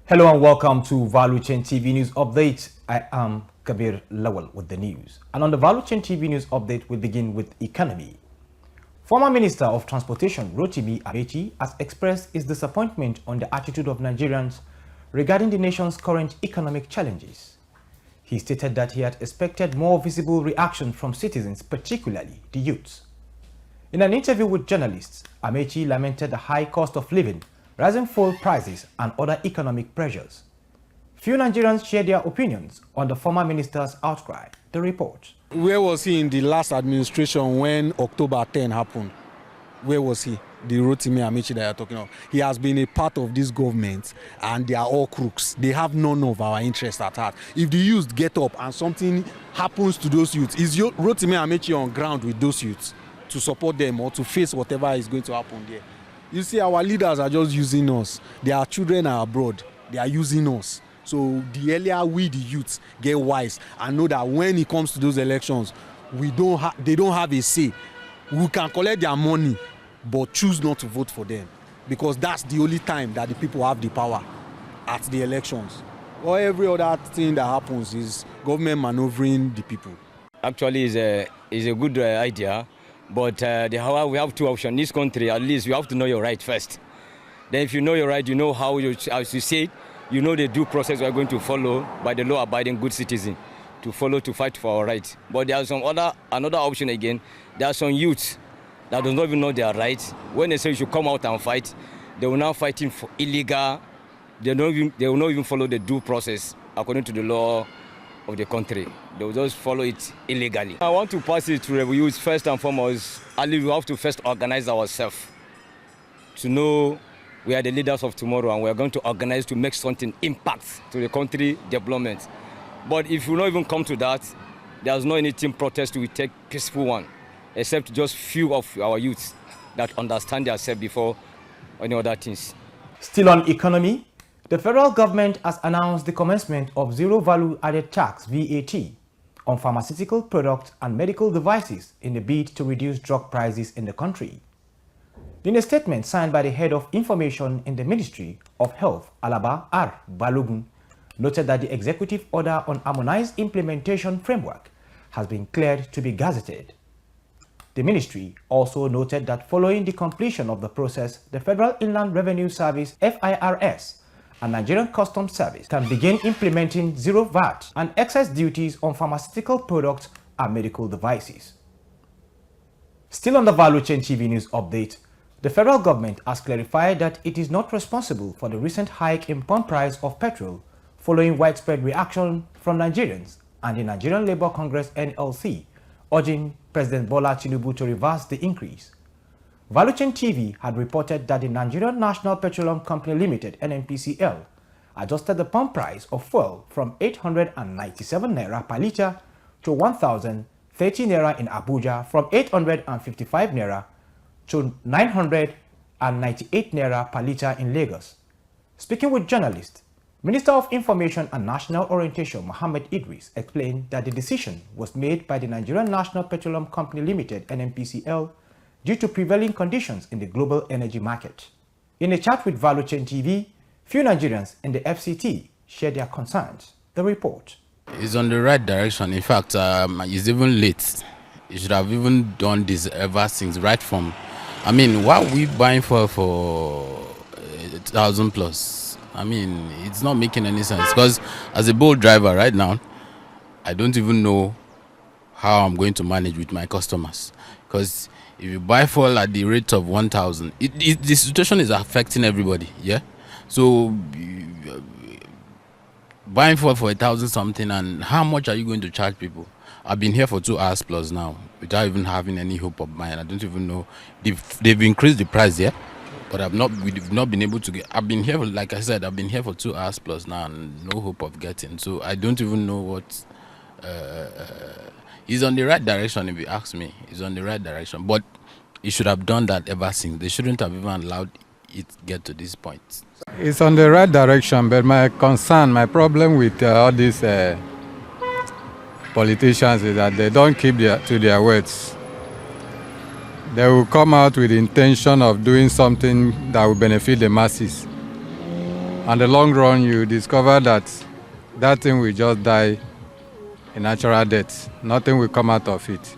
Hello and welcome to Value Chain TV News Update. I am Kabir Lawal with the news. And on the Value Chain TV News Update, we begin with economy. Former Minister of Transportation Rotimi Amechi has expressed his disappointment on the attitude of Nigerians regarding the nation's current economic challenges. He stated that he had expected more visible reaction from citizens, particularly the youths. In an interview with journalists, Amechi lamented the high cost of living, rising fuel prices and other economic pressures. Few Nigerians share their opinions on the former minister's outcry. The report. Where was he in the last administration when October 10 happened? Where was he? The Rotimi Amechi that you're talking about. He has been a part of this government and they are all crooks. They have none of our interests at heart. If the youth get up and something happens to those youths, is Rotimi Amechi on ground with those youths to support them or to face whatever is going to happen there? You see, our leaders are just using us. Their children are abroad. They are using us. So the earlier we, the youths, get wise and know that when it comes to those elections, they don't have a say. We can collect their money, but choose not to vote for them, because that's the only time that the people have the power at the elections. Or every other thing that happens is government maneuvering the people. Actually, is a good idea. But however, we have two options. In this country, at least, you have to know your right first. Then if you know your right, you know how you, as you say, you know the due process we are going to follow by the law-abiding good citizen to follow to fight for our rights. But there are another option again. There are some youths that do not even know their rights. When they say you should come out and fight, they will now fighting for illegal. They will not even follow the due process according to the law of the country. They will just follow it illegally. I want to pass it to the youth first and foremost. At least we have to first organize ourselves to know we are the leaders of tomorrow and we are going to organize to make something impact to the country development. But if you not even come to that, there's no anything protest we take peaceful one, except just few of our youths that understand themselves before any other things. Still on economy, the federal government has announced the commencement of zero value added tax VAT on pharmaceutical products and medical devices in a bid to reduce drug prices in the country. In a statement signed by the head of information in the Ministry of Health, Alaba R. Balogun, noted that the executive order on harmonized implementation framework has been cleared to be gazetted. The ministry also noted that following the completion of the process, the Federal Inland Revenue Service (FIRS) and Nigerian Customs Service can begin implementing zero VAT and excess duties on pharmaceutical products and medical devices. Still on the Value Chain TV News Update, the federal government has clarified that it is not responsible for the recent hike in pump price of petrol following widespread reaction from Nigerians and the Nigerian Labour Congress (NLC) urging President Bola Tinubu to reverse the increase. Value Chain TV had reported that the Nigerian National Petroleum Company Limited (NNPCL) adjusted the pump price of fuel from 897 naira per litre to 1,030 naira in Abuja, from 855 naira to 998 naira per litre in Lagos. Speaking with journalists, Minister of Information and National Orientation Mohammed Idris explained that the decision was made by the Nigerian National Petroleum Company Limited (NNPCL) due to prevailing conditions in the global energy market. In a chat with Value Chain TV, few Nigerians in the FCT shared their concerns. The report. It's on the right direction. In fact, it's even late. You should have even done this ever since, right from, I mean, why are we buying for 1,000 plus? I mean, it's not making any sense, because as a bold driver right now, I don't even know how I'm going to manage with my customers, because if you buy fuel at the rate of 1,000, the situation is affecting everybody, yeah? So, buying fuel for 1,000 something, and how much are you going to charge people? I've been here for 2 hours plus now, without even having any hope of mine. I don't even know. They've increased the price, yeah? But we've not been able to get. I've been here, like I said, I've been here for 2 hours plus now, and no hope of getting. So I don't even know what. He's on the right direction, if you ask me. He's on the right direction, but he should have done that ever since. They shouldn't have even allowed it get to this point. It's on the right direction, but my problem with all these politicians is that they don't keep to their words. They will come out with the intention of doing something that will benefit the masses. On the long run, you discover that that thing will just die a natural death. Nothing will come out of it.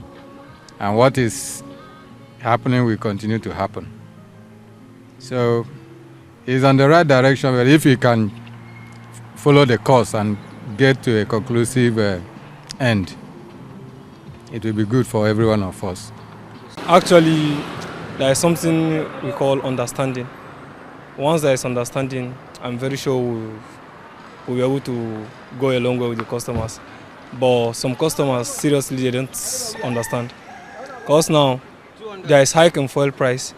And what is happening will continue to happen. So he's on the right direction, but if he can follow the course and get to a conclusive end, it will be good for every one of us. Actually, there is something we call understanding. Once there is understanding, I'm very sure we'll be able to go a long way with the customers. But some customers, seriously, they don't understand. Because now, there is hike in fuel price.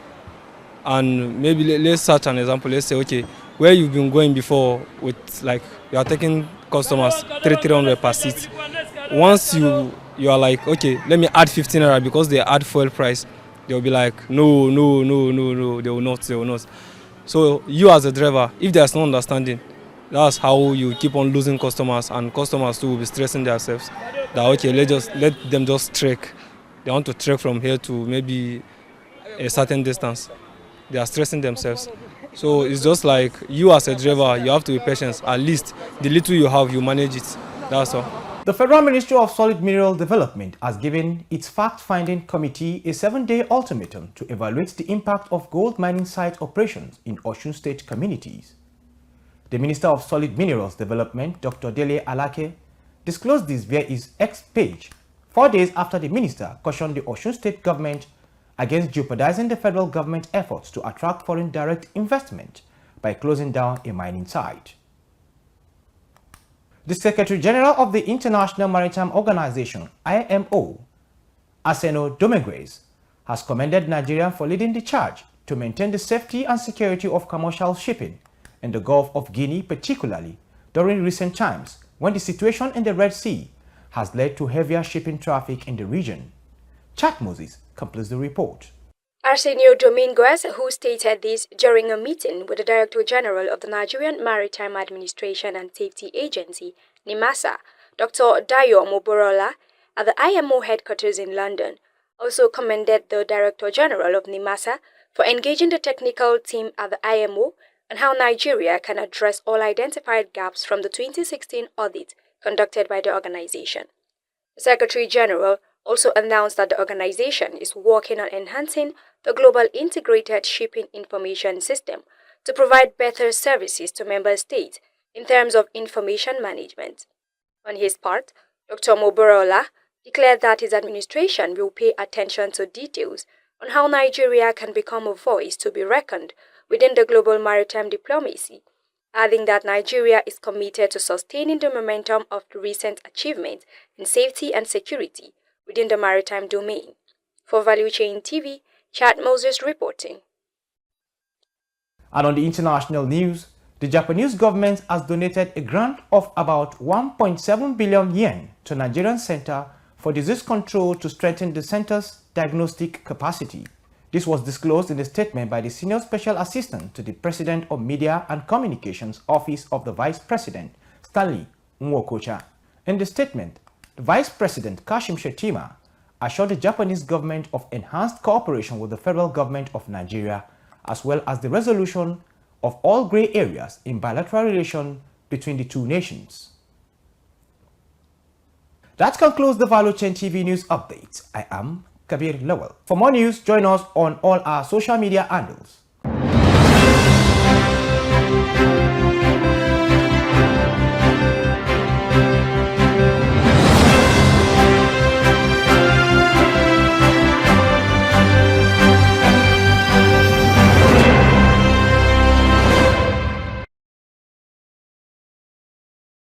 And maybe let's search an example. Let's say, okay, where you've been going before with, like, you are taking customers 300 per seat. Once you are like, okay, let me add 15 naira because they add fuel price, they'll be like, no, they will not. So you as a driver, if there's no understanding, that's how you keep on losing customers, and customers too will be stressing themselves. That okay, let them just trek. They want to trek from here to maybe a certain distance. They are stressing themselves. So it's just like you as a driver, you have to be patient. At least the little you have, you manage it. That's all. The Federal Ministry of Solid Mineral Development has given its fact-finding committee a 7-day ultimatum to evaluate the impact of gold mining site operations in Osun State communities. The Minister of Solid Minerals Development, Dr. Dele Alake, disclosed this via his X page 4 days after the minister cautioned the Osun State government against jeopardizing the federal government efforts to attract foreign direct investment by closing down a mining site. The Secretary General of the International Maritime Organization, IMO, Aseno Domingos, has commended Nigeria for leading the charge to maintain the safety and security of commercial shipping in the Gulf of Guinea, particularly during recent times when the situation in the Red Sea has led to heavier shipping traffic in the region. Chad Moses completes the report. Arsenio Domingos, who stated this during a meeting with the Director General of the Nigerian Maritime Administration and Safety Agency, NIMASA, Dr. Dayo Moborola, at the IMO headquarters in London, also commended the Director General of NIMASA for engaging the technical team at the IMO on how Nigeria can address all identified gaps from the 2016 audit conducted by the organization. The Secretary General also announced that the organization is working on enhancing the Global Integrated Shipping Information System to provide better services to member states in terms of information management. On his part, Dr. Moborola declared that his administration will pay attention to details on how Nigeria can become a voice to be reckoned within the global maritime diplomacy, adding that Nigeria is committed to sustaining the momentum of the recent achievements in safety and security within the maritime domain. For Value Chain TV, Chad Moses reporting. And on the international news, the Japanese government has donated a grant of about 1.7 billion yen to Nigerian Center for Disease Control to strengthen the center's diagnostic capacity. This was disclosed in a statement by the Senior Special Assistant to the President of Media and Communications Office of the Vice President, Stanley Nwokocha. In the statement, the Vice President Kashim Shettima assured the Japanese government of enhanced cooperation with the federal government of Nigeria, as well as the resolution of all gray areas in bilateral relation between the two nations. That concludes the Value Chain TV News Update. I am Kabir Lowell. For more news, join us on all our social media handles.